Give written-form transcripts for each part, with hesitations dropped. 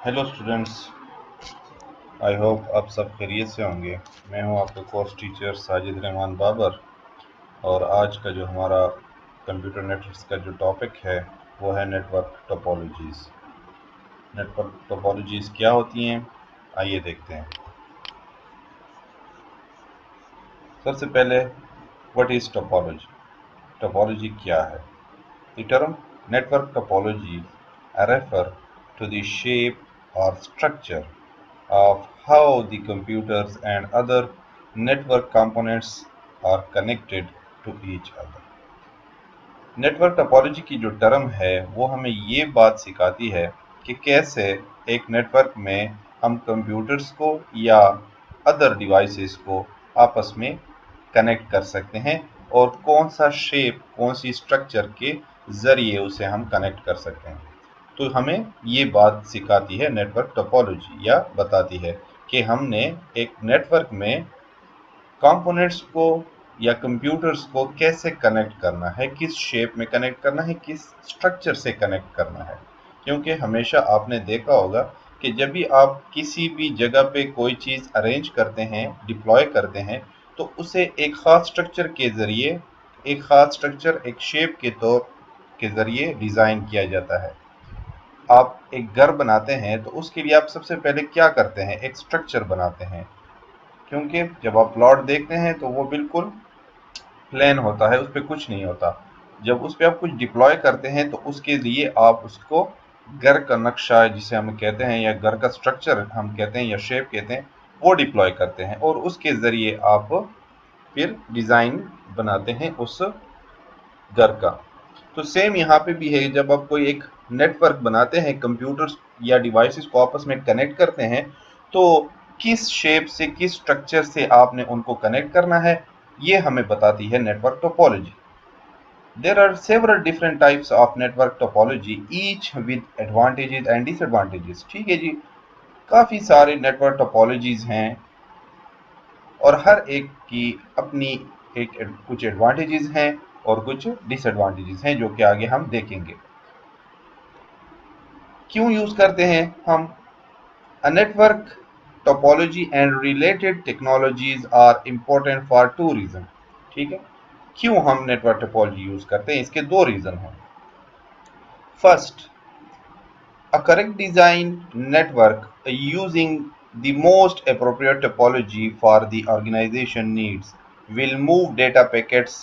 Hello students, I hope आप सब खैरियत से होंगे। मैं हूं आपका कोर्स टीचर साजिद रहमान बाबर। और आज का जो हमारा कंप्यूटर नेटवर्क्स का जो टॉपिक है वो है नेटवर्क टोपोलॉजीज़। नेटवर्क टोपोलॉजीज़ क्या होती हैं, आइए देखते हैं। सबसे पहले, व्हाट इज़ टोपोलॉजी? टोपोलॉजी क्या है? The term network topology refer to the shape or structure of how the computers and other network components are connected to each other. Network topology की जो टर्म है वो हमें ये बात सिखाती है कि कैसे एक नेटवर्क में हम कंप्यूटर्स को या अदर डिवाइसेस को आपस में कनेक्ट कर सकते हैं और कौन सा शेप, कौन सी स्ट्रक्चर के ज़रिए उसे हम कनेक्ट कर सकते हैं। तो हमें ये बात सिखाती है नेटवर्क टोपोलॉजी, या बताती है कि हमने एक नेटवर्क में कंपोनेंट्स को या कंप्यूटर्स को कैसे कनेक्ट करना है, किस शेप में कनेक्ट करना है, किस स्ट्रक्चर से कनेक्ट करना है। क्योंकि हमेशा आपने देखा होगा कि जब भी आप किसी भी जगह पे कोई चीज़ अरेंज करते हैं, डिप्लॉय करते हैं, तो उसे एक ख़ास स्ट्रक्चर के ज़रिए, एक ख़ास स्ट्रक्चर, एक शेप के तौर के ज़रिए डिज़ाइन किया जाता है। आप एक घर बनाते हैं तो उसके लिए आप सबसे पहले क्या करते हैं? एक स्ट्रक्चर बनाते हैं। क्योंकि जब आप प्लॉट देखते हैं तो वो बिल्कुल प्लेन होता है, उस पर कुछ नहीं होता। जब उस पर आप कुछ डिप्लॉय करते हैं तो उसके लिए आप उसको घर का नक्शा, जिसे हम कहते हैं, या घर का स्ट्रक्चर हम कहते हैं, या शेप कहते हैं, वो डिप्लॉय करते हैं और उसके ज़रिए आप फिर डिज़ाइन बनाते हैं उस घर का। तो सेम यहाँ पे भी है, जब आप कोई एक नेटवर्क बनाते हैं, कंप्यूटर्स या डिवाइसेस को आपस में कनेक्ट करते हैं, तो किस शेप से, किस स्ट्रक्चर से आपने उनको कनेक्ट करना है, ये हमें बताती है network topology. There are several different types of network topology, each with advantages and disadvantages। ठीक है जी, काफ़ी सारे नेटवर्क टोपोलॉजीज हैं और हर एक की अपनी कुछ एडवांटेजेस हैं और कुछ डिसएडवांटेजेस हैं, जो कि आगे हम देखेंगे। क्यों यूज़ करते हैं हम? A network topology and related technologies are important for two reasons। ठीक है, क्यों हम नेटवर्क टोपोलॉजी यूज़ करते हैं? इसके दो रीज़न हैं। First, a correct design network using the most appropriate topology for the organization needs will move data packets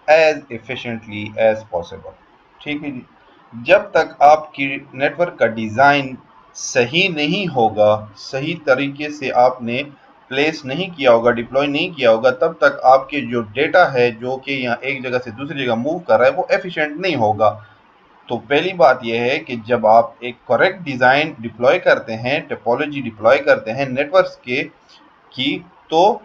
as efficiently as possible। ठीक है जी, जब तक आपकी नेटवर्क का डिज़ाइन सही नहीं होगा, सही तरीके से आपने प्लेस नहीं किया होगा, डिप्लॉय नहीं किया होगा, तब तक आपके जो डेटा है, जो कि यहाँ एक जगह से दूसरी जगह मूव कर रहा है, वो एफिशिएंट नहीं होगा। तो पहली बात यह है कि जब आप एक करेक्ट डिज़ाइन डिप्लॉय करते हैं, टोपोलॉजी डिप्लॉय करते हैं नेटवर्क्स की, तो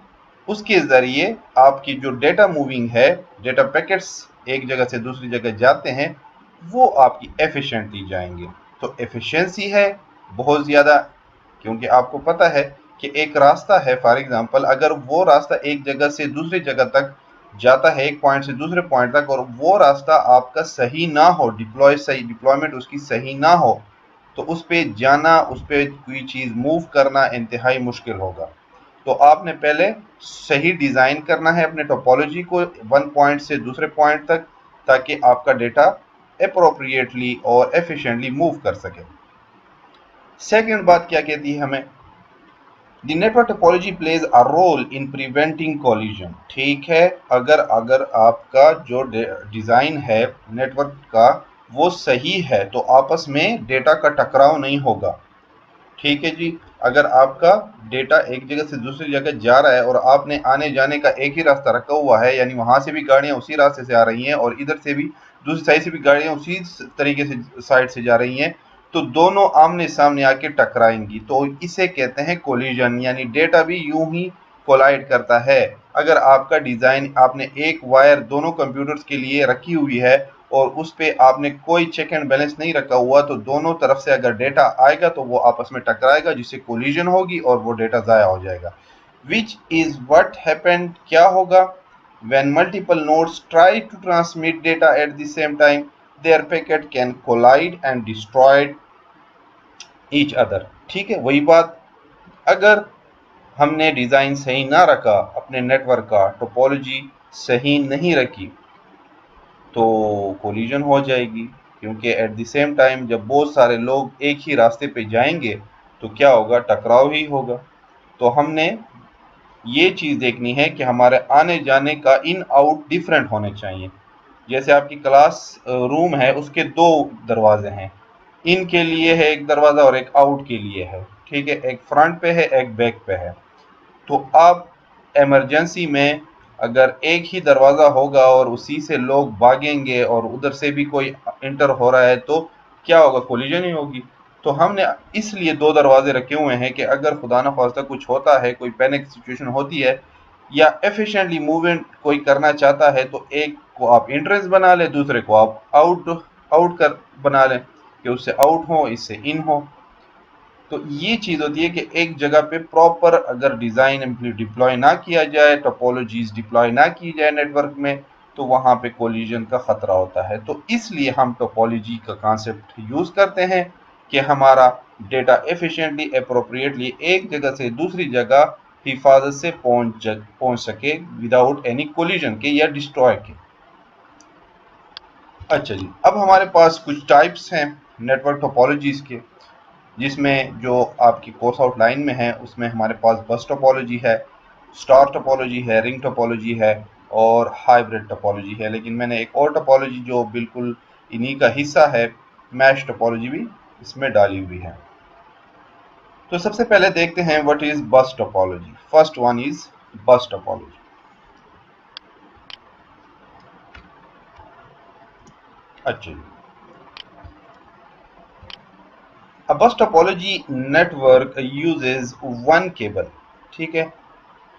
उसके ज़रिए आपकी जो डेटा मूविंग है, डेटा पैकेट्स एक जगह से दूसरी जगह जाते हैं, वो आपकी एफिशिएंटली जाएंगे। तो एफिशिएंसी है बहुत ज़्यादा, क्योंकि आपको पता है कि एक रास्ता है, फॉर एग्जांपल, अगर वो रास्ता एक जगह से दूसरी जगह तक जाता है, एक पॉइंट से दूसरे पॉइंट तक, और वो रास्ता आपका सही ना हो, डिप्लॉयमेंट उसकी सही ना हो, तो उस पे जाना, उस पे कोई चीज़ मूव करना इंतहाई मुश्किल होगा। तो आपने पहले सही डिज़ाइन करना है अपने टोपोलॉजी को, वन पॉइंट से दूसरे पॉइंट तक, ताकि आपका डेटा अप्रोप्रिएटली और एफिशिएंटली मूव कर सके। सेकंड बात क्या कहती है हमें? The network topology plays a role in preventing collision. ठीक है, अगर आपका जो डिज़ाइन है नेटवर्क का वो सही है, तो आपस में डेटा का टकराव नहीं होगा। ठीक है जी, अगर आपका डेटा एक जगह से दूसरी जगह जा रहा है और आपने आने जाने का एक ही रास्ता रखा हुआ है, यानी वहां से भी गाड़ियां उसी रास्ते से आ रही हैं और इधर से भी, दूसरी साइड से भी गाड़ियां उसी तरीके से साइड से जा रही हैं, तो दोनों आमने सामने आके टकराएंगी, तो इसे कहते हैं कोलिजन, यानी डेटा भी यूं ही कोलाइड करता है। अगर आपका डिज़ाइन, आपने एक वायर दोनों कंप्यूटर्स के लिए रखी हुई है और उस पे आपने कोई चेक एंड बैलेंस नहीं रखा हुआ, तो दोनों तरफ से अगर डेटा आएगा तो वो आपस में टकराएगा, जिससे कोलिजन होगी और वो डेटा ज़ाया हो जाएगा। विच इज़ व्हाट हैपेंड, क्या होगा? when multiple nodes try to transmit data at the same time, their packet can collide and destroyed each other. ठीक है, वही बात, अगर हमने डिज़ाइन सही ना रखा, अपने नेटवर्क का टोपोलॉजी सही नहीं रखी, तो कोलिजन हो जाएगी, क्योंकि एट द सेम टाइम जब बहुत सारे लोग एक ही रास्ते पे जाएंगे तो क्या होगा, टकराव ही होगा। तो हमने ये चीज़ देखनी है कि हमारे आने जाने का इन आउट डिफरेंट होने चाहिए। जैसे आपकी क्लास रूम है, उसके दो दरवाजे हैं, इन के लिए है एक दरवाज़ा और एक आउट के लिए है। ठीक है, एक फ्रंट पे है एक बैक पे है। तो आप इमरजेंसी में अगर एक ही दरवाज़ा होगा और उसी से लोग भागेंगे और उधर से भी कोई इंटर हो रहा है तो क्या होगा, कोलिजन ही होगी। तो हमने इसलिए दो दरवाजे रखे हुए हैं कि अगर खुदा न खास्ता कुछ होता है, कोई पैनिक सिचुएशन होती है या एफिशिएंटली मूवमेंट कोई करना चाहता है, तो एक को आप एंट्रेंस बना लें, दूसरे को आप आउट आउट कर बना लें कि उससे आउट हो, इससे इन हो। तो ये चीज़ होती है कि एक जगह पे प्रॉपर अगर डिज़ाइन डिप्लॉय ना किया जाए, टोपोलॉजीज डिप्लॉय ना की जाए नेटवर्क में, तो वहाँ पे कोलिजन का खतरा होता है। तो इसलिए हम टोपोलॉजी का कॉन्सेप्ट यूज़ करते हैं कि हमारा डेटा एफिशिएंटली अप्रोप्रिएटली एक जगह से दूसरी जगह हिफाजत से पहुंच सके विदाउट एनी कोलिजन के या डिस्ट्रॉय के। अच्छा जी, अब हमारे पास कुछ टाइप्स हैं नेटवर्क टोपोलॉजीज के, जिसमें जो आपकी कोर्स आउटलाइन में है उसमें हमारे पास बस टोपोलॉजी है, स्टार टोपोलॉजी है, रिंग टोपोलॉजी है और हाइब्रिड टोपोलॉजी है। लेकिन मैंने एक और टोपोलॉजी जो बिल्कुल इन्हीं का हिस्सा है, मैश टोपोलॉजी भी इसमें डाली हुई है। तो सबसे पहले देखते हैं व्हाट इज बस टोपोलॉजी। फर्स्ट वन इज बस टोपोलॉजी। अच्छा जी, A bus topology network uses one cable। ठीक है,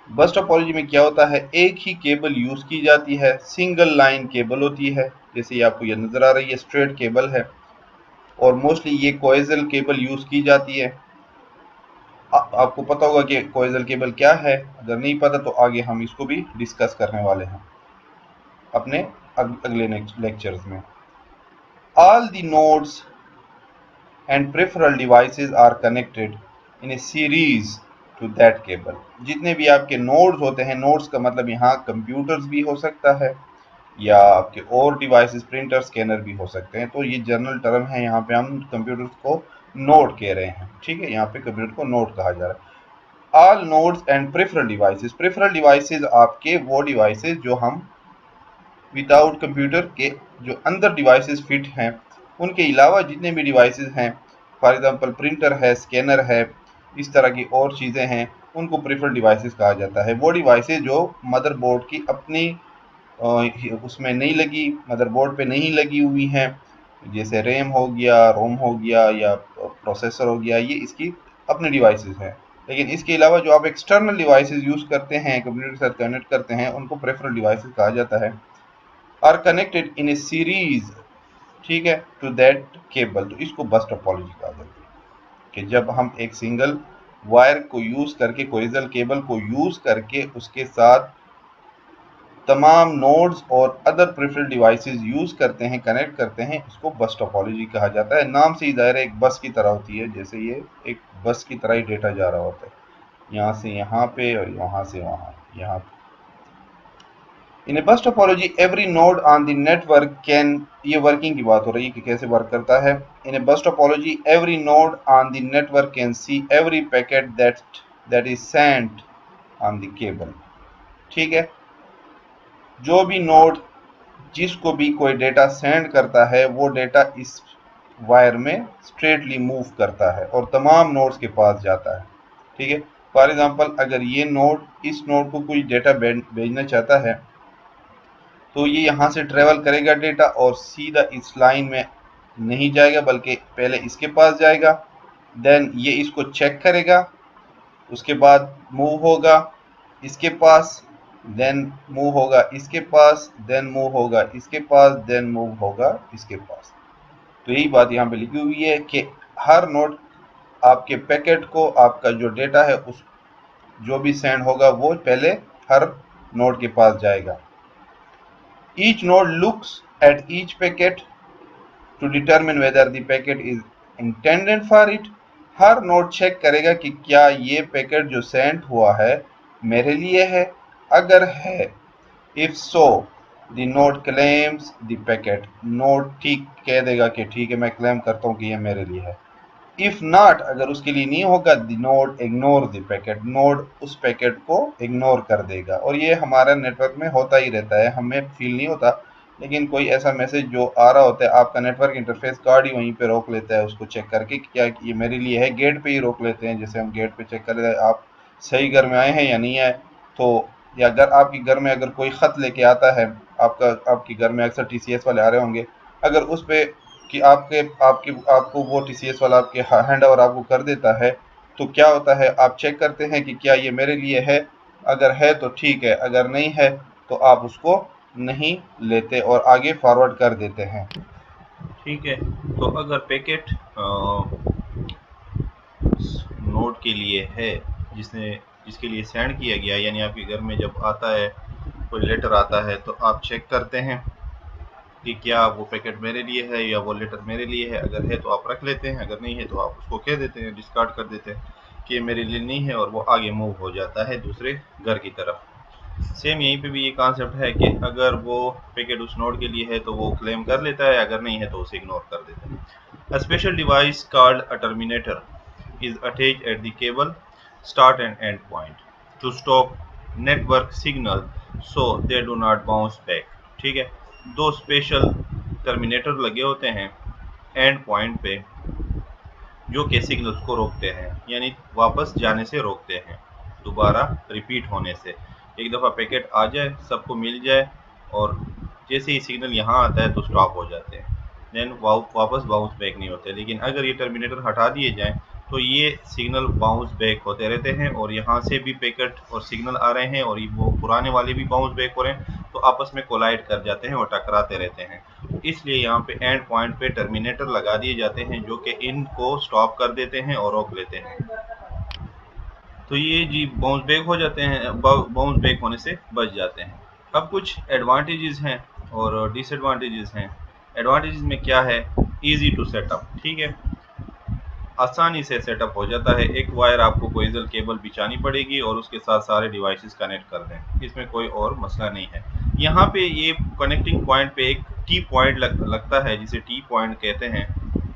बस टोपोलॉजी में क्या होता है, एक ही केबल यूज की जाती है, सिंगल लाइन केबल होती है। जैसे ये आपको ये नजर आ रही है, स्ट्रेट केबल है और मोस्टली ये कोएक्सियल केबल यूज की जाती है। आपको पता होगा कि कोएक्सियल केबल क्या है, अगर नहीं पता तो आगे हम इसको भी डिस्कस करने वाले हैं अपने अगले लेक्चर्स में। All the nodes and peripheral devices are connected in a series to that cable। जितने भी आपके नोड्स होते हैं, नोड्स का मतलब यहाँ कंप्यूटर्स भी हो सकता है या आपके और डिवाइसेस, प्रिंटर, स्कैनर भी हो सकते हैं। तो ये जनरल टर्म है, यहाँ पे हम कंप्यूटर्स को नोड कह रहे हैं। ठीक है, यहाँ पे कंप्यूटर को नोड कहा जा रहा है। All nodes and peripheral devices, peripheral devices आपके वो डिवाइसेस जो हम विदाउट कंप्यूटर के जो अंदर डिवाइसेस फिट हैं, उनके अलावा जितने भी डिवाइसेस हैं, फॉर एग्जांपल प्रिंटर है, स्कैनर है, इस तरह की और चीज़ें हैं, उनको प्रिफरल डिवाइसेस कहा जाता है। वो डिवाइसेस जो मदरबोर्ड की अपनी उसमें नहीं लगी, मदरबोर्ड पे नहीं लगी हुई हैं, जैसे रैम हो गया, रोम हो गया या प्रोसेसर हो गया, ये इसकी अपनी डिवाइसेस हैं। लेकिन इसके अलावा जो आप एक्सटर्नल डिवाइसेस यूज़ करते हैं, कंप्यूटर के साथ कनेक्ट करते हैं, उनको प्रेफरल डिवाइसेस कहा जाता है। Are connected in a series, ठीक है, टू दैट केबल। तो इसको बस टोपोलॉजी कहा जाता है कि जब हम एक सिंगल वायर को यूज करके, कोएक्सियल केबल को यूज करके उसके साथ तमाम नोड्स और अदर प्रेफरल डिवाइसेस यूज करते हैं, कनेक्ट करते हैं, इसको बस टोपोलॉजी कहा जाता है। नाम से ही जाहिर है एक बस की तरह होती है, जैसे ये एक बस की तरह ही डेटा जा रहा होता है, यहाँ से यहाँ पे और यहाँ से वहाँ, यहाँ पे। In a bus topology every node on the network can, ये वर्किंग की बात हो रही है कि कैसे वर्क करता है। In a bus topology every node on the network can see every packet that is sent on the cable. ठीक है, जो भी नोड जिसको भी कोई डेटा सेंड करता है, वो डेटा इस वायर में स्ट्रेटली मूव करता है और तमाम नोड्स के पास जाता है। ठीक है, फॉर एग्जांपल अगर ये नोड इस नोड को कोई डेटा भेजना चाहता है, तो ये यहाँ से ट्रेवल करेगा डेटा और सीधा इस लाइन में नहीं जाएगा, बल्कि पहले इसके पास जाएगा, देन ये इसको चेक करेगा, उसके बाद मूव होगा इसके पास, देन मूव होगा इसके पास, देन मूव होगा इसके पास, देन मूव होगा इसके पास। तो यही बात यहाँ पे लिखी हुई है कि हर नोड आपके पैकेट को, आपका जो डेटा है उस जो भी सेंड होगा वो पहले हर नोड के पास जाएगा। Each node looks at each packet to determine whether the packet is intended for it। हर नोड चेक करेगा कि क्या ये पैकेट जो सेंड हुआ है मेरे लिए है। अगर है, if so the node claims the packet, node ठीक कह देगा कि ठीक है मैं क्लेम करता हूँ कि ये मेरे लिए है। इफ नॉट, अगर उसके लिए नहीं होगा, the node ignore the packet, node उस पैकेट को इग्नोर कर देगा। और ये हमारा नेटवर्क में होता ही रहता है, हमें फील नहीं होता, लेकिन कोई ऐसा मैसेज जो आ रहा होता है, आपका नेटवर्क इंटरफेस कार्ड ही वहीं पे रोक लेता है उसको चेक करके कि क्या ये मेरे लिए है। गेट पे ही रोक लेते हैं, जैसे हम गेट पे चेक कर रहे हैं आप सही घर में आए हैं या नहीं आए। तो या अगर आपके घर में अगर कोई खत लेके आता है, आपके घर में अक्सर टीसीएस वाले आ रहे होंगे, अगर उस पे कि आपको वो टीसीएस वाला आपके हैंड ओवर आपको कर देता है, तो क्या होता है, आप चेक करते हैं कि क्या ये मेरे लिए है। अगर है तो ठीक है, अगर नहीं है तो आप उसको नहीं लेते और आगे फॉरवर्ड कर देते हैं। ठीक है, तो अगर पैकेट नोड के लिए है जिसके लिए सेंड किया गया, यानी आपके घर में जब आता है कोई लेटर आता है, तो आप चेक करते हैं कि क्या वो पैकेट मेरे लिए है या वो लेटर मेरे लिए है। अगर है तो आप रख लेते हैं, अगर नहीं है तो आप उसको कह देते हैं, डिस्कार्ड कर देते हैं कि ये मेरे लिए नहीं है, और वो आगे मूव हो जाता है दूसरे घर की तरफ। सेम यहीं पे भी ये कॉन्सेप्ट है कि अगर वो पैकेट उस नोड के लिए है तो वो क्लेम कर लेता है, अगर नहीं है तो उसे इग्नोर कर देता है। A special device called a terminator is attached at the cable start and end point to stop network signal so they do not bounce back। ठीक है, दो स्पेशल टर्मिनेटर लगे होते हैं एंड पॉइंट पे जो कि सिग्नल्स को रोकते हैं, यानी वापस जाने से रोकते हैं, दोबारा रिपीट होने से। एक दफ़ा पैकेट आ जाए, सबको मिल जाए, और जैसे ही सिग्नल यहाँ आता है तो स्टॉप हो जाते हैं, देन वापस बाउंस बैक नहीं होते। लेकिन अगर ये टर्मिनेटर हटा दिए जाएँ तो ये सिग्नल बाउंस बैक होते रहते हैं, और यहाँ से भी पैकेट और सिग्नल आ रहे हैं और वो पुराने वाले भी बाउंस बैक हो रहे हैं, तो आपस में कोलाइड कर जाते हैं और टकराते रहते हैं। इसलिए यहाँ पे एंड पॉइंट पे टर्मिनेटर लगा दिए जाते हैं जो कि इनको स्टॉप कर देते हैं और रोक लेते हैं। तो ये जी बाउंस बैक हो जाते हैं, बाउंस बैक होने से बच जाते हैं। अब कुछ एडवांटेजेस हैं और डिसएडवांटेजेस हैं। एडवांटेजेस में क्या है, इजी टू सेटअप, ठीक है, आसानी से सेटअप हो जाता है। एक वायर आपको कोएक्सियल केबल बिछानी पड़ेगी और उसके साथ सारे डिवाइसेस कनेक्ट कर दें, इसमें कोई और मसला नहीं है। यहाँ पे ये कनेक्टिंग पॉइंट पे एक टी पॉइंट लगता है, जिसे टी पॉइंट कहते हैं,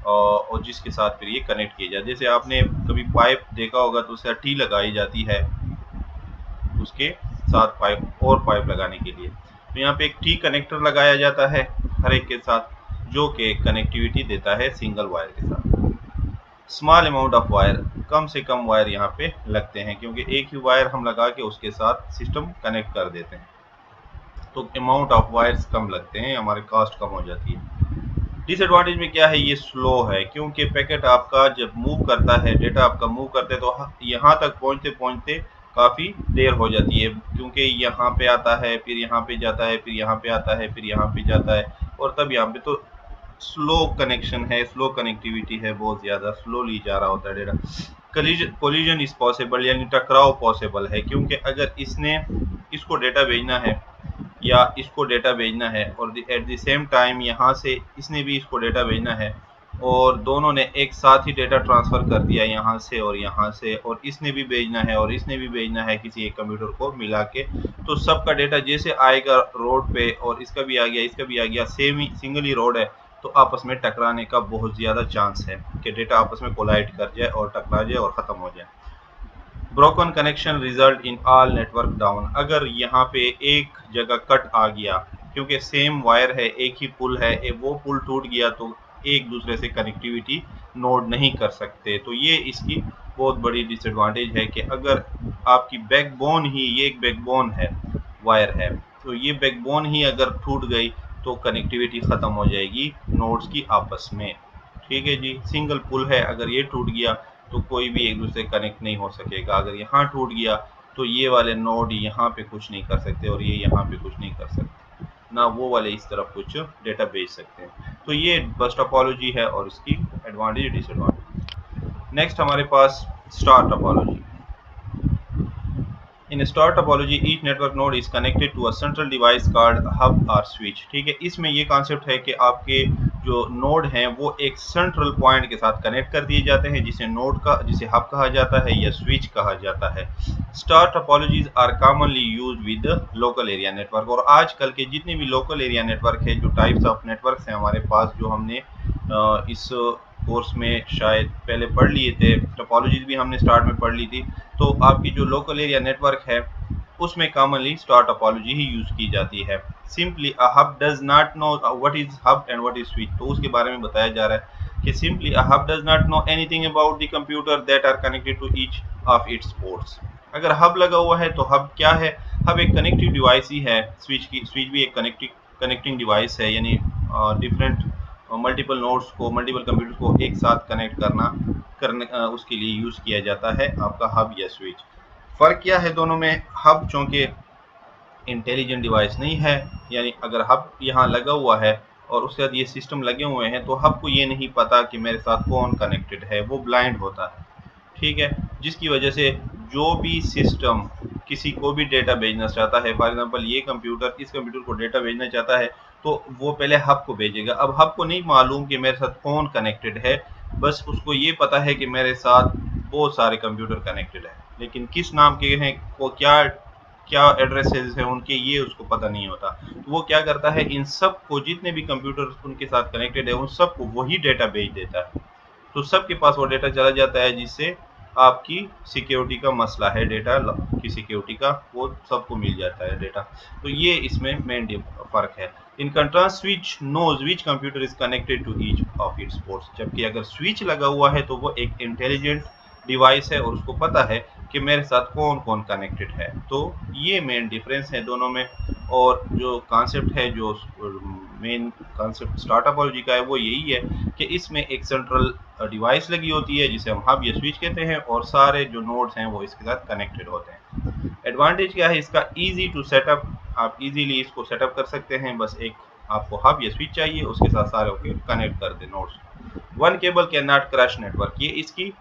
और जिसके साथ फिर ये कनेक्ट किया जाए। जैसे आपने कभी पाइप देखा होगा तो उससे टी लगाई जाती है उसके साथ पाइप लगाने के लिए। तो यहाँ पे एक टी कनेक्टर लगाया जाता है हर एक के साथ, जो कि कनेक्टिविटी देता है सिंगल वायर के साथ। स्मॉल अमाउंट ऑफ वायर, कम से कम वायर यहाँ पे लगते हैं, क्योंकि एक ही वायर हम लगा के उसके साथ सिस्टम कनेक्ट कर देते हैं, तो अमाउंट ऑफ वायर्स कम लगते हैं, हमारी कॉस्ट कम हो जाती है। डिसएडवांटेज में क्या है, ये स्लो है, क्योंकि पैकेट आपका जब मूव करता है, डेटा आपका मूव करते हैं, तो यहाँ तक पहुँचते पहुँचते काफ़ी देर हो जाती है, क्योंकि यहाँ पे आता है, फिर यहाँ पे जाता है, फिर यहाँ पे आता है, फिर यहाँ पे जाता है, और तब यहाँ पे तो स्लो कनेक्शन है, स्लो कनेक्टिविटी है, बहुत ज़्यादा स्लोली जा रहा होता है डेटा। कोलिजन इज पॉसिबल, यानी टकराव पॉसिबल है, क्योंकि अगर इसको डेटा भेजना है या इसको डेटा भेजना है और एट द सेम टाइम यहाँ से इसने भी इसको डेटा भेजना है, और दोनों ने एक साथ ही डेटा ट्रांसफ़र कर दिया यहाँ से और यहाँ से, और इसने भी भेजना है और इसने भी भेजना है किसी एक कंप्यूटर को मिला के, तो सबका डेटा जैसे आएगा रोड पे, और इसका भी आ गया, इसका भी आ गया, सेम ही सिंगल ही रोड है, तो आपस में टकराने का बहुत ज़्यादा चांस है कि डेटा आपस में कोलाइड कर जाए और टकरा जाए और ख़त्म हो जाए। Broken connection result in all network down, अगर यहाँ पे एक जगह कट आ गया, क्योंकि सेम वायर है, एक ही पुल है, वो पुल टूट गया तो एक दूसरे से कनेक्टिविटी नोड नहीं कर सकते। तो ये इसकी बहुत बड़ी डिसएडवांटेज है कि अगर आपकी बैकबोन ही, ये एक बैकबोन है, वायर है, तो ये बैकबोन ही अगर टूट गई तो कनेक्टिविटी ख़त्म हो जाएगी नोड्स की आपस में। ठीक है जी, सिंगल पुल है, अगर ये टूट गया तो कोई भी एक दूसरे कनेक्ट नहीं हो सकेगा। अगर यहाँ टूट गया तो ये वाले नोड यहाँ पे कुछ नहीं कर सकते और ये यहाँ पे कुछ नहीं कर सकते, ना वो वाले इस तरफ कुछ डेटा भेज सकते हैं। तो ये बस टोपोलॉजी है और इसकी एडवांटेज डिसएडवांटेज। नेक्स्ट हमारे पास star topology. In star topology each network node is connected to a central device called hub और स्विच। ठीक है, इसमें ये कॉन्सेप्ट है कि आपके जो नोड हैं वो एक सेंट्रल पॉइंट के साथ कनेक्ट कर दिए जाते हैं, जिसे हब कहा जाता है या स्विच कहा जाता है। Star topologies are commonly used with local area network. और आजकल के जितने भी लोकल एरिया नेटवर्क है, जो टाइप्स ऑफ नेटवर्क्स हैं हमारे पास, जो हमने इस कोर्स में शायद पहले पढ़ लिए थे, टोपोलॉजीज भी हमने स्टार्ट में पढ़ ली थी, तो आपकी जो लोकल एरिया नेटवर्क है उसमें कॉमनली स्टार टोपोलॉजी ही यूज की जाती है। Simply a hub does not know what is hub and what is switch. तो उसके बारे में बताया जा रहा है कि simply a hub does not know anything about the computer that are connected to each of its ports. अगर हब लगा हुआ है तो हब क्या है? हब एक कनेक्टिव डिवाइस ही है। स्विच भी एक कनेक्टिंग डिवाइस है, यानी डिफरेंट मल्टीपल नोड्स को, मल्टीपल कंप्यूटर्स को एक साथ कनेक्ट करने उसके लिए यूज किया जाता है आपका हब या स्विच। फर्क क्या है दोनों में? हब चूंकि इंटेलिजेंट डिवाइस नहीं है, यानी अगर हब यहाँ लगा हुआ है और उसके साथ ये सिस्टम लगे हुए हैं, तो हब को ये नहीं पता कि मेरे साथ कौन कनेक्टेड है, वो ब्लाइंड होता है। ठीक है, जिसकी वजह से जो भी सिस्टम किसी को भी डेटा भेजना चाहता है, फॉर एग्जांपल ये कंप्यूटर इस कंप्यूटर को डेटा भेजना चाहता है, तो वो पहले हब को भेजेगा। अब हब को नहीं मालूम कि मेरे साथ कौन कनेक्टेड है, बस उसको ये पता है कि मेरे साथ बहुत सारे कंप्यूटर कनेक्टेड है, लेकिन किस नाम के हैं, को क्या क्या एड्रेसेस हैं उनके, ये उसको पता नहीं होता। तो वो क्या करता है, इन सब को, जितने भी कंप्यूटर उनके साथ कनेक्टेड है, उन सब को वही डेटा भेज देता है। तो सबके पास वो डेटा चला जाता है, जिससे आपकी सिक्योरिटी का मसला है, डेटा की सिक्योरिटी का, वो सबको मिल जाता है डेटा। तो ये इसमें मेन फर्क है। In contrast switch knows which computer is connected to each of its ports. जबकि अगर स्विच लगा हुआ है तो वो एक इंटेलिजेंट डिवाइस है और उसको पता है कि मेरे साथ कौन कौन कनेक्टेड है। तो ये मेन डिफरेंस है दोनों में। और जो कॉन्सेप्ट है, जो मेन कॉन्सेप्ट स्टार टोपोलॉजी का है, वो यही है कि इसमें एक सेंट्रल डिवाइस लगी होती है जिसे हम हब या स्विच कहते हैं, और सारे जो नोड्स हैं वो इसके साथ कनेक्टेड होते हैं। एडवांटेज क्या है इसका? इजी टू सेटअप, आप इजीली इसको सेटअप कर सकते हैं। बस एक आपको हब या स्विच चाहिए, उसके साथ सारे ओके कनेक्ट कर दे nodes. One cable can not crash network, ये इसकी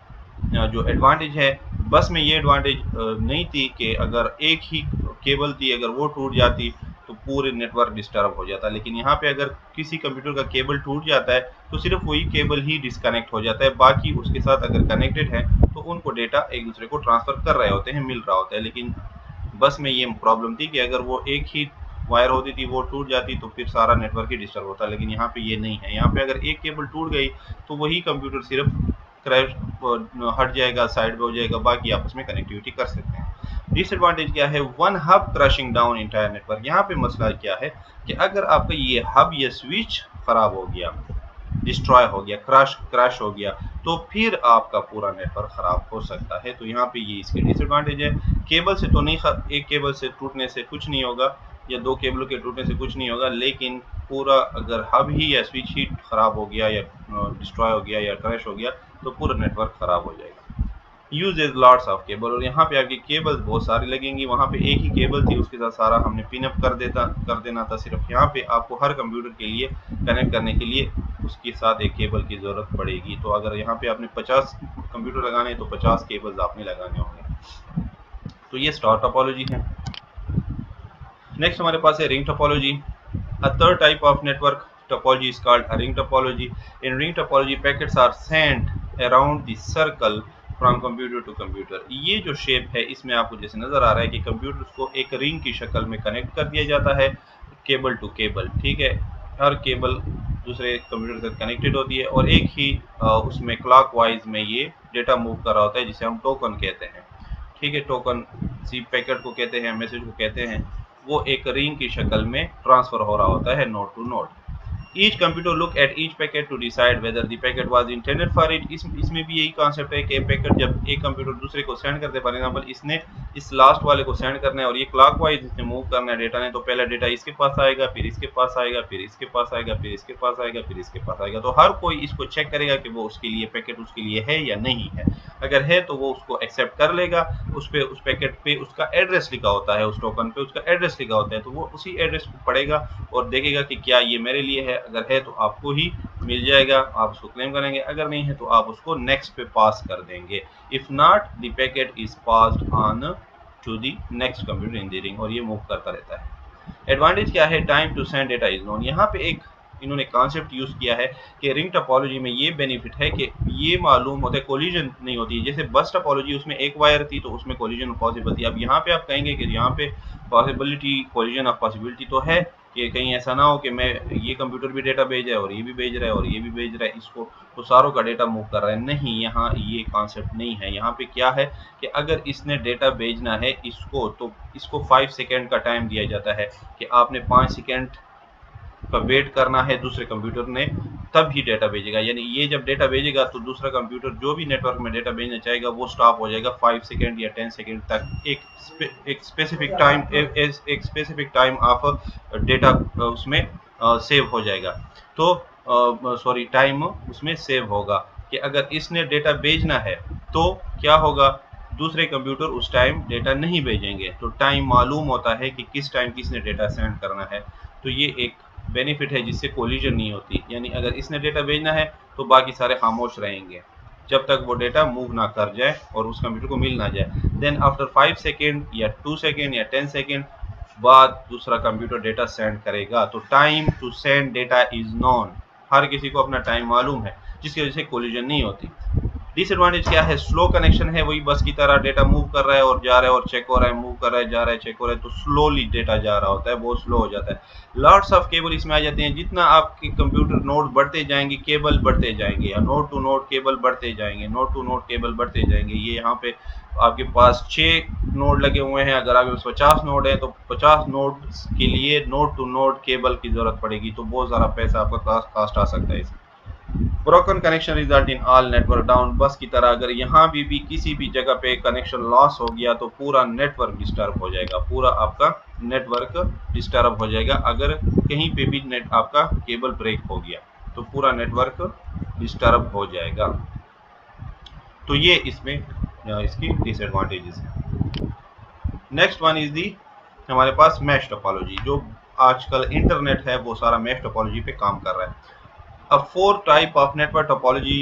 जो एडवांटेज है। बस में ये एडवांटेज नहीं थी कि अगर एक ही केबल थी, अगर वो टूट जाती तो पूरे नेटवर्क डिस्टर्ब हो जाता। लेकिन यहाँ पे अगर किसी कंप्यूटर का केबल टूट जाता है तो सिर्फ वही केबल ही डिस्कनेक्ट हो जाता है, बाकी उसके साथ अगर कनेक्टेड है तो उनको डेटा एक दूसरे को ट्रांसफर कर रहे होते हैं, मिल रहा होता है। लेकिन बस में ये प्रॉब्लम थी कि अगर वो एक ही वायर होती थी, वो टूट जाती तो फिर सारा नेटवर्क ही डिस्टर्ब होता। लेकिन यहाँ पे ये नहीं है। यहाँ पे अगर एक केबल टूट गई तो वही कंप्यूटर सिर्फ क्रैश हट जाएगा, साइड पे हो जाएगा, बाकी आपस में कनेक्टिविटी कर सकते हैं। डिसएडवांटेज क्या है? One hub crashing down entire network. यहाँ पे मसला क्या है कि अगर आपका ये हब या स्विच खराब हो गया, डिस्ट्रॉय हो गया, क्रैश हो गया, तो फिर आपका पूरा नेटवर्क खराब हो सकता है। तो यहाँ पे ये इसके डिसएडवांटेज है। केबल से तो नहीं, एक केबल से टूटने से कुछ नहीं होगा, या दो केबलों के टूटने से कुछ नहीं होगा, लेकिन पूरा अगर हब ही या स्विच ही खराब हो गया, या डिस्ट्रॉय हो गया, या क्रैश हो गया, तो पूरा नेटवर्क खराब हो जाएगा। यूजेज लॉट्स ऑफ केबल, और यहाँ पे आपकी केबल बहुत सारी लगेंगी। वहाँ पे एक ही केबल थी, उसके साथ सारा हमने पिन अप कर देना था। सिर्फ यहाँ पे आपको हर कंप्यूटर के लिए कनेक्ट करने के लिए उसके साथ एक केबल की ज़रूरत पड़ेगी। तो अगर यहाँ पे आपने 50 कंप्यूटर लगाने तो 50 केबल्स आपने लगाने होंगे। तो ये स्टार टोपोलॉजी है। नेक्स्ट हमारे पास है ring topology. A third type of network topology is called a ring topology. In ring topology, packets are sent around the circle from computer to computer. ये जो शेप है, इसमें आपको जैसे नजर आ रहा है कि कंप्यूटर को एक रिंग की शक्ल में कनेक्ट कर दिया जाता है, केबल टू केबल। ठीक है, हर केबल दूसरे कंप्यूटर से कनेक्टेड होती है, और एक ही उसमें क्लॉकवाइज में ये डेटा मूव कर रहा होता है, जिसे हम टोकन कहते हैं। ठीक है, टोकन किसी पैकेट को कहते हैं, मैसेज को कहते हैं, वो एक रिंग की शक्ल में ट्रांसफर हो रहा होता है node to node. Each computer look at each packet to decide whether the packet was intended for it. इसमें भी यही कॉन्सेप्ट है कि पैकेट जब एक कंप्यूटर दूसरे को सेंड करते हैं, फॉर एग्जांपल इसने इस लास्ट वाले को सेंड करना है और ये क्लॉकवाइज इसने मूव करना है डेटा ने, तो पहला डेटा इसके पास आएगा, फिर इसके पास आएगा, फिर इसके पास आएगा, फिर इसके पास आएगा, फिर इसके पास आएगा। तो हर कोई इसको चेक करेगा कि वो उसके लिए पैकेट उसके लिए है या नहीं है। अगर है तो वो उसको एक्सेप्ट कर लेगा। उस पैकेट पे उसका एड्रेस लिखा होता है, उस टोकन पे उसका एड्रेस लिखा होता है, तो वो उसी एड्रेस को पढ़ेगा और देखेगा कि क्या ये मेरे लिए है। अगर है तो आपको ही मिल जाएगा, आप उसको क्लेम करेंगे। अगर नहीं है तो आप उसको नेक्स्ट पे पास कर देंगे। If not, the packet is passed on to the next computer in the ring, और ये मूव करता रहता है। एडवांटेज क्या है, time to send data is known. यहाँ पे एक इन्होंने कॉन्सेप्ट यूज किया है कि रिंग टोपोलॉजी में ये बेनिफिट है कि ये मालूम होता है, कोलिजन नहीं होती। जैसे बस टोपोलॉजी उसमें एक वायर थी तो उसमें कोलिजन पॉसिबल थी। अब यहाँ पे आप कहेंगे कि यहाँ पे पॉसिबिलिटी, कोलिजन ऑफ पॉसिबिलिटी तो है कि कहीं ऐसा ना हो कि मैं ये कंप्यूटर भी डेटा भेज रहा है और ये भी भेज रहा है और ये भी भेज रहा है, इसको तो सारों का डेटा मूव कर रहा है। नहीं, यहाँ ये कॉन्सेप्ट नहीं है। यहाँ पे क्या है कि अगर इसने डेटा भेजना है इसको, तो इसको 5 सेकेंड का टाइम दिया जाता है कि आपने 5 सेकेंड का वेट करना है दूसरे कंप्यूटर ने, तब ही डेटा भेजेगा। यानी ये जब डेटा भेजेगा तो दूसरा कंप्यूटर जो भी नेटवर्क में डेटा भेजना चाहेगा वो स्टॉप हो जाएगा 5 सेकेंड या 10 सेकेंड तक। एक स्पेसिफिक टाइम ऑफ डेटा उसमें सेव हो जाएगा। तो सॉरी, टाइम उसमें सेव होगा कि अगर इसने डेटा भेजना है तो क्या होगा, दूसरे कंप्यूटर उस टाइम डेटा नहीं भेजेंगे। तो टाइम मालूम होता है कि किस टाइम किसने डेटा सेंड करना है। तो ये एक बेनिफिट है जिससे कोलिजन नहीं होती। यानी अगर इसने डेटा भेजना है तो बाकी सारे खामोश रहेंगे जब तक वो डेटा मूव ना कर जाए और उस कंप्यूटर को मिल ना जाए। देन आफ्टर 5 सेकेंड या 2 सेकेंड या 10 सेकेंड बाद दूसरा कंप्यूटर डेटा सेंड करेगा। तो time to send data is known, हर किसी को अपना टाइम मालूम है, जिसकी वजह से कोलिजन नहीं होती। डिसएडवांटेज क्या है, स्लो कनेक्शन है, वही बस की तरह डेटा मूव कर रहा है और जा रहा है और चेक हो रहा है, मूव कर रहा है, जा रहा है, चेक हो रहा है, तो स्लोली डेटा जा रहा होता है, बहुत स्लो हो जाता है। लॉट्स ऑफ केबल इसमें आ जाते हैं। जितना आपके कंप्यूटर नोड बढ़ते जाएंगे केबल बढ़ते जाएंगे, या नोड टू नोड केबल बढ़ते जाएंगे, नोड टू नोड केबल बढ़ते जाएंगे। ये यहाँ पे आपके पास 6 नोड लगे हुए हैं, अगर आपके पास 50 नोड है तो 50 नोड के लिए नोड टू नोड केबल की जरूरत पड़ेगी, तो बहुत सारा पैसा आपका कास्ट आ सकता है इसमें। Broken connection result in all network down, बस की तरह अगर यहाँ भी किसी भी जगह पे कनेक्शन लॉस हो गया तो पूरा नेटवर्क डिस्टर्ब हो जाएगा, पूरा आपका नेटवर्क डिस्टर्ब हो जाएगा। अगर कहीं पे भी नेट आपका केबल ब्रेक हो गया तो पूरा नेटवर्क डिस्टर्ब हो जाएगा। तो ये इसमें इसकी डिसएडवांटेजेस है। नेक्स्ट वन इज दी हमारे पास मैश टोपोलॉजी। जो आजकल इंटरनेट है वो सारा मैश टोपोलॉजी पे काम कर रहा है। A fourth type of network topology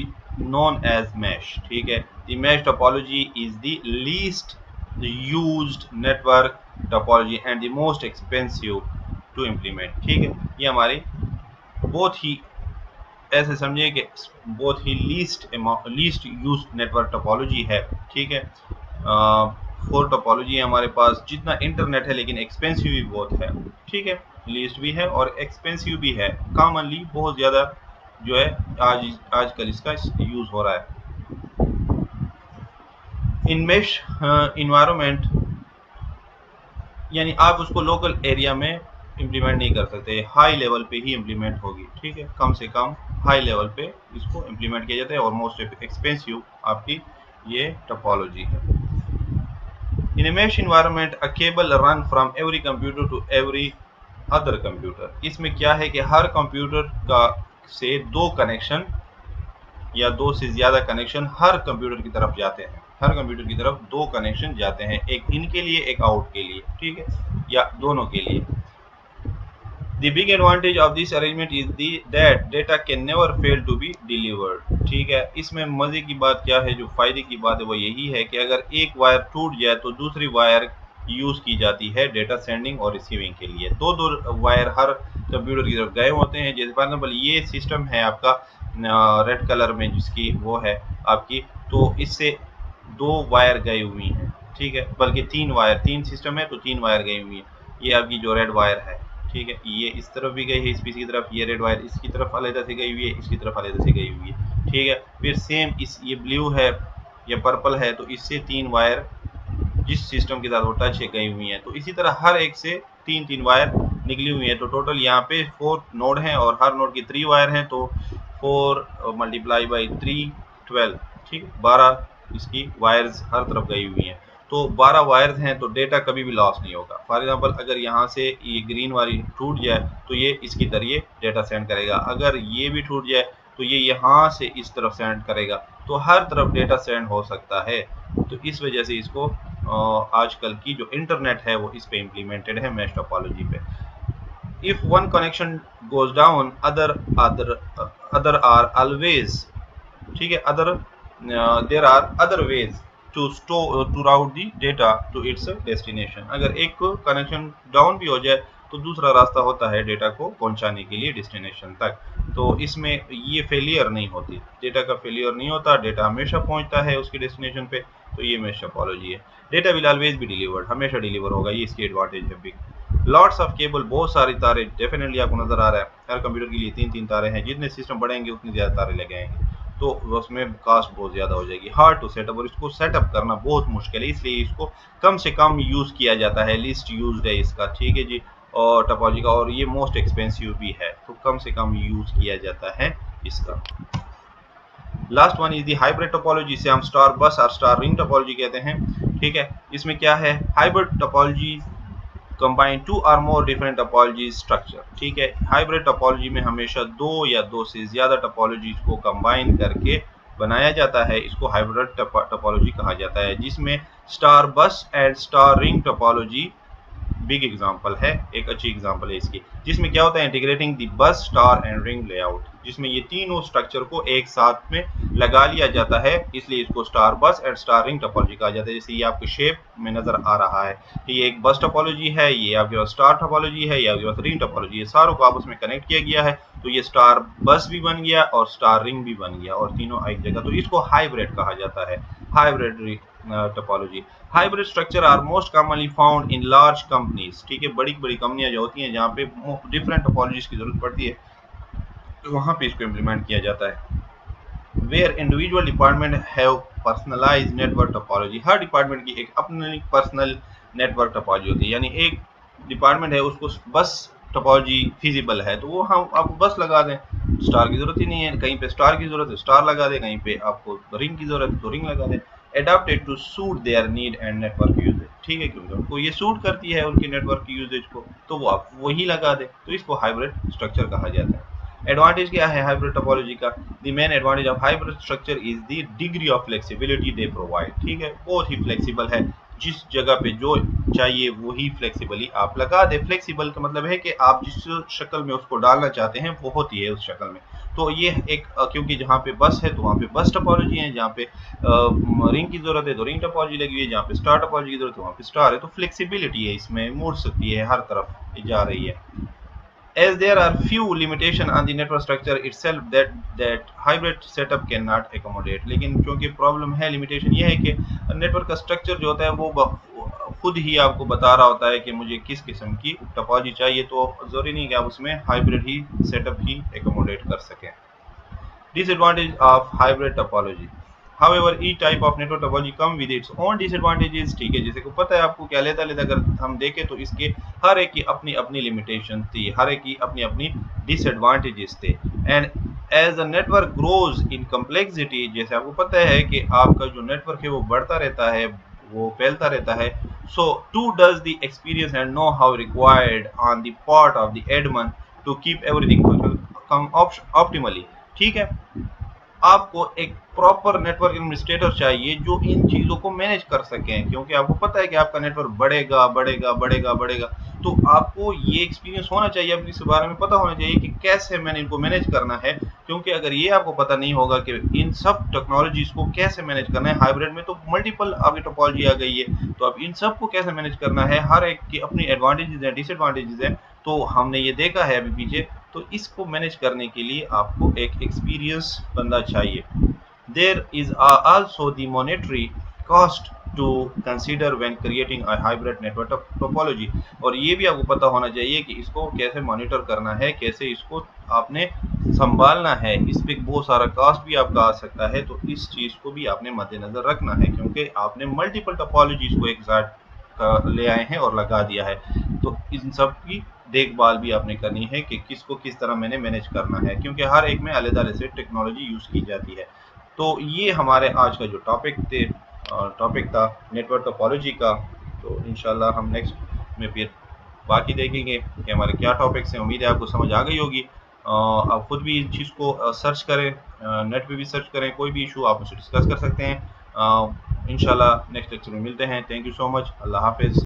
known as mesh, ठीक है। The mesh topology is the least used network topology and the most expensive to implement, ठीक है। ये हमारी बहुत ही ऐसे समझिए कि बहुत ही लीस्ट यूज नेटवर्क टोपोलॉजी है, ठीक है। फोर टोपोलॉजी है हमारे पास, जितना इंटरनेट है लेकिन एक्सपेंसिव भी बहुत है, ठीक है। लीस्ट भी है और एक्सपेंसिव भी है, कॉमनली बहुत ज़्यादा जो है आजकल इसका यूज हो रहा है। इन मेश इन्वायरमेंट, यानी आप उसको लोकल एरिया में इम्प्लीमेंट नहीं कर सकते, हाई लेवल पे ही इम्प्लीमेंट होगी, ठीक है। कम से कम हाई लेवल पे इसको इम्प्लीमेंट किया जाता है और मोस्ट एक्सपेंसिव आपकी ये टोपोलॉजी है। In a mesh environment a cable run from every computer to every other computer. इसमें क्या है कि हर कंप्यूटर का से 2 कनेक्शन या 2 से ज़्यादा कनेक्शन हर कंप्यूटर की तरफ जाते हैं। हर कंप्यूटर की तरफ 2 कनेक्शन जाते हैं, एक इन के लिए एक आउट के लिए, ठीक है, या दोनों के लिए। The big advantage of this arrangement is that data can never fail to be delivered, ठीक है। इसमें मजे की बात क्या है, जो फायदे की बात है वो यही है कि अगर एक वायर टूट जाए तो दूसरी वायर यूज की जाती है डेटा सेंडिंग और रिसीविंग के लिए। दो वायर हर कंप्यूटर की तरफ गए होते हैं। जैसे फॉर एग्जाम्पल ये सिस्टम है आपका रेड कलर में जिसकी वो है आपकी, तो इससे 2 वायर गई हुई हैं, ठीक है, बल्कि 3 वायर, 3 सिस्टम है तो 3 वायर गई हुई है। ये आपकी जो रेड वायर है, ठीक है, ये इस तरफ भी गई है, इस पीस की तरफ, ये रेड वायर इसकी तरफ अलग से गई हुई है, इसकी तरफ अलग से गई हुई है, ठीक है। फिर सेम इस ये ब्लू है या पर्पल है तो इससे 3 वायर जिस सिस्टम के साथ वो टच है गई हुई है, तो इसी तरह हर एक से 3-3 वायर निकली हुई है। तो टोटल यहाँ पे 4 नोड हैं और हर नोड की 3 वायर हैं, तो 4 × 3 12, ठीक है, 12 इसकी वायर्स हर तरफ गई हुई हैं। तो 12 वायर्स हैं तो डेटा कभी भी लॉस नहीं होगा। फॉर एग्जांपल अगर यहाँ से ये ग्रीन वाली टूट जाए तो ये इसकी जरिए डेटा सेंड करेगा, अगर ये भी टूट जाए तो ये यहाँ से इस तरफ सेंड करेगा, तो हर तरफ डेटा सेंड हो सकता है। तो इस वजह से इसको आजकल की जो इंटरनेट है वो इस पे इम्प्लीमेंटेड है मैश टोपोलॉजी पे। If one connection goes down, other are always, ठीक है, there are other ways to route the data to its destination। अगर एक कनेक्शन डाउन भी हो जाए तो दूसरा रास्ता होता है डेटा को पहुंचाने के लिए डेस्टिनेशन तक। तो इसमें ये फेलियर नहीं होती, डेटा का फेलियर नहीं होता, डेटा हमेशा पहुंचता है उसकी डेस्टिनेशन पे। तो ये मेश टोपोलॉजी है। Data will always be delivered, हमेशा डिलीवर होगा, ये इसकी एडवांटेज है बिग। लॉट्स ऑफ केबल, बहुत सारी तारे, डेफिनेटली आपको नजर आ रहा है हर कंप्यूटर के लिए 3-3 तारे हैं। जितने सिस्टम बढ़ेंगे उतनी ज्यादा तारे लगे आएंगे, तो उसमें कास्ट बहुत ज़्यादा हो जाएगी, हार्ड टू सेटअप, और इसको सेटअप करना बहुत मुश्किल है, इसलिए इसको कम से कम यूज़ किया जाता है, लिस्ट यूज्ड है इसका, ठीक है जी, और टोपोलॉजी का, और ये मोस्ट एक्सपेंसिव भी है, तो कम से कम यूज़ किया जाता है इसका। Last one is the hybrid topology, से हम स्टार बस और स्टार रिंग टोपोलॉजी कहते हैं, ठीक है। इसमें क्या है, हाइब्रिड टोपोलॉजी कंबाइन 2 और मोर डिफरेंट टोपोलॉजी स्ट्रक्चर, ठीक है। हाइब्रिड टोपोलॉजी में हमेशा 2 या 2 से ज्यादा टोपोलॉजीज को कंबाइन करके बनाया जाता है, इसको हाइब्रिड टोपोलॉजी कहा जाता है, जिसमें स्टार बस and star ring topology big example है, एक अच्छी एग्जांपल है इसकी, जिसमें क्या होता है, integrating the bus star and ring layout, जिसमें ये तीनों स्ट्रक्चर को एक साथ में लगा लिया जाता है, इसलिए इसको स्टार बस एंड स्टार रिंग टोपोलॉजी कहा जाता है। जैसे ये आपको शेप में नजर आ रहा है कि ये एक बस टोपोलॉजी है, ये आपके पास स्टार टोपोलॉजी है, ये आपके पास रिंग टोपोलॉजी है, सारों को आपस में कनेक्ट किया गया है, तो ये स्टार बस भी बन गया और स्टार रिंग भी बन गया, और तीनों एक जगह, तो इसको हाइब्रिड कहा जाता है, hybrid topology. Hybrid structure are most commonly found in large companies, ठीक है, बड़ी बड़ी कंपनियां जो होती हैं जहाँ पे डिफरेंट टोपोलॉजीज की जरूरत पड़ती है, तो वहाँ पे इसको इम्प्लीमेंट किया जाता है। Where individual department have personalised network topology, हर डिपार्टमेंट की एक अपनी पर्सनल नेटवर्क टोपोलॉजी होती है, यानी एक डिपार्टमेंट है उसको बस टोपोलॉजी फिजिबल है तो वो हम आपको बस लगा दें, स्टार की जरूरत ही नहीं है, कहीं पे स्टार की जरूरत है स्टार लगा दें, कहीं पे आपको रिंग की जरूरत है तो रिंग लगा दें। Adapted to suit their need and network usages, ठीक है, क्योंकि उनको ये सूट करती है उनकी नेटवर्क की यूजेज को, तो वो आप वही लगा दें, तो इसको हाइब्रिड स्ट्रक्चर कहा जाता है। एडवांटेज क्या है हाइब्रिड टोपोलॉजी का, the main advantage of hybrid structure is the degree of flexibility they provide, ठीक है, बहुत ही फ्लेक्सिबल है, जिस जगह पे जो चाहिए वही फ्लेक्सिबली आप लगा दे। फ्लेक्सिबल का मतलब है कि आप जिस शक्ल में उसको डालना चाहते हैं वो होती है उस शक्ल में, तो ये एक क्योंकि जहाँ पे बस है तो वहाँ पे बस टोपोलॉजी है, जहाँ पे रिंग की जरूरत है तो रिंग टोपोलॉजी लगी हुई है, जहाँ पे स्टार टोपोलॉजी की जरूरत है वहाँ पे स्टार है, तो फ्लेक्सिबिलिटी है इसमें, मुड़ सकती है, हर तरफ जा रही है। As there are few limitation on the network structure itself that hybrid setup cannot accommodate, लेकिन क्योंकि प्रॉब्लम है, लिमिटेशन ये है कि नेटवर्क का स्ट्रक्चर जो होता है वो खुद ही आपको बता रहा होता है कि मुझे किस किस्म की टोपोलॉजी चाहिए, तो जरूरी नहीं कि आप उसमें हाइब्रिड ही सेटअप ही एकोमोडेट कर सकें। Disadvantage of hybrid topology, However, each type of network topology come with its own disadvantages, ठीक है, जैसे को पता है आपको क्या लेता अगर हम देखें तो इसके हर एक की अपनी अपनी लिमिटेशन थी, हर एक की अपनी अपनी डिसएडवांटेजेस थे। And as a network grows in complexity, जैसे आपको पता है कि आपका जो नेटवर्क है वो बढ़ता रहता है, वो फैलता रहता है, so too does the experience and know how required on the part of the admin to keep everything optimally, ठीक है, आपको एक प्रॉपर नेटवर्क एडमिनिस्ट्रेटर चाहिए जो इन चीज़ों को मैनेज कर सकें, क्योंकि आपको पता है कि आपका नेटवर्क बढ़ेगा बढ़ेगा बढ़ेगा बढ़ेगा, तो आपको ये एक्सपीरियंस होना चाहिए, आपको इस बारे में पता होना चाहिए कि कैसे मैंने इनको मैनेज करना है, क्योंकि अगर ये आपको पता नहीं होगा कि इन सब टेक्नोलॉजीज को कैसे मैनेज करना है, हाइब्रिड में तो मल्टीपल आपकी टोपोलॉजी आ गई है, तो अब इन सब को कैसे मैनेज करना है, हर एक की अपनी एडवांटेजेस हैं डिसएडवांटेजेस हैं, तो हमने ये देखा है अभी पीछे, तो इसको मैनेज करने के लिए आपको एक एक्सपीरियंस बंदा चाहिए। There is also the monetary cost to consider when creating a hybrid network topology, और ये भी आपको पता होना चाहिए कि इसको कैसे मॉनिटर करना है, कैसे इसको आपने संभालना है, इस पे बहुत सारा कॉस्ट भी आपका आ सकता है, तो इस चीज़ को भी आपने मद्देनजर रखना है, क्योंकि आपने मल्टीपल टोपोलॉजीज को एक साथ ले आए हैं और लगा दिया है, तो इन सब की देखभाल भी आपने करनी है कि किसको किस तरह मैंने मैनेज करना है, क्योंकि हर एक में अलग-अलग से टेक्नोलॉजी यूज़ की जाती है। तो ये हमारे आज का जो टॉपिक था नेटवर्क टोपोलॉजी का, तो इंशाल्लाह हम नेक्स्ट में फिर बाकी देखेंगे कि हमारे क्या टॉपिक्स हैं। उम्मीद है आपको समझ आ गई होगी। आप खुद भी इस चीज़ को सर्च करें, नेट पे भी सर्च करें, कोई भी इशू आप मुझसे डिस्कस कर सकते हैं। इंशाल्लाह नेक्स्ट लेक्चर में मिलते हैं। थैंक यू सो मच, अल्लाह हाफिज़।